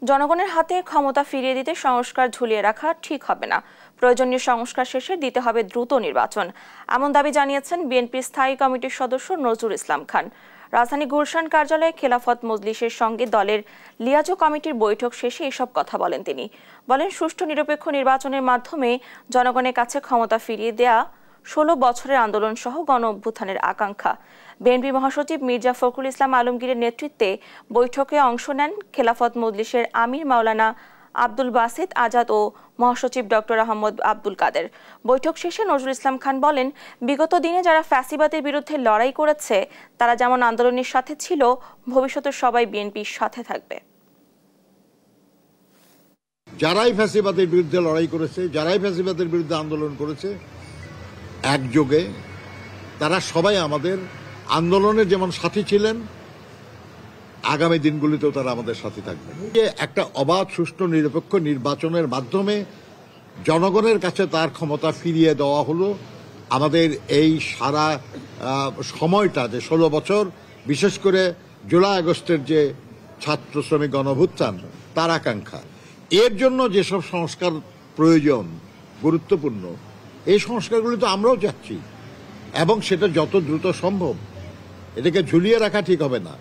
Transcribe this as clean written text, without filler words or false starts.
জনগণের হাতে ক্ষমতা ফিরিয়ে দিতে সংস্কার ঝুলিয়ে রাখা ঠিক হবে না। প্রয়োজনীয় সংস্কার শেষে দিতে হবে দ্রুত নির্বাচন, এমন দাবি জানিয়েছেন বিএনপির স্থায়ী কমিটির সদস্য নজরুল ইসলাম খান। রাজধানী গুলশান কার্যালয়ে খেলাফত মজলিসের সঙ্গে দলের লিয়াজো কমিটির বৈঠক শেষে এসব কথা বলেন তিনি। বলেন, সুষ্ঠু নিরপেক্ষ নির্বাচনের মাধ্যমে জনগণের কাছে ক্ষমতা ফিরিয়ে দেয়া 16 বছরের আন্দোলন সহ গণ অভ্যুত্থানের আকাঙ্ক্ষা। বিএনপি মহাসচিব মির্জা ফখরুল ইসলাম আলমগীরের নেতৃত্বে বৈঠকে অংশ নেন খেলাফত মজলিসের আমির মাওলানা আব্দুল বাসিত আজাদ ও মহাসচিব ডক্টর আহমদ আব্দুল কাদের। বৈঠক শেষে নজরুল ইসলাম খান বলেন, বিগত দিনে যারা ফ্যাসিবাদের বিরুদ্ধে লড়াই করেছে তারা যেমন আন্দোলনের সাথে ছিল, ভবিষ্যতে সবাই বিএনপির সাথে থাকবে। যারাই ফ্যাসিবাদের বিরুদ্ধে লড়াই করেছে, যারাই ফ্যাসিবাদের বিরুদ্ধে আন্দোলন করেছে একযোগে, তারা সবাই আমাদের আন্দোলনের যেমন সাথী ছিলেন, আগামী দিনগুলিতেও তারা আমাদের সাথে থাকবে। একটা অবাধ সুষ্ঠু নিরপেক্ষ নির্বাচনের মাধ্যমে জনগণের কাছে তার ক্ষমতা ফিরিয়ে দেওয়া হলো আমাদের এই সারা সময়টা, যে 16 বছর, বিশেষ করে জুলাই আগস্টের যে ছাত্র শ্রমিক গণঅভ্যুত্থান, তার আকাঙ্ক্ষা। এর জন্য যেসব সংস্কার প্রয়োজন, গুরুত্বপূর্ণ, এই সংস্কারগুলি তো আমরাও চাচ্ছি, এবং সেটা যত দ্রুত সম্ভব। এটাকে ঝুলিয়ে রাখা ঠিক হবে না।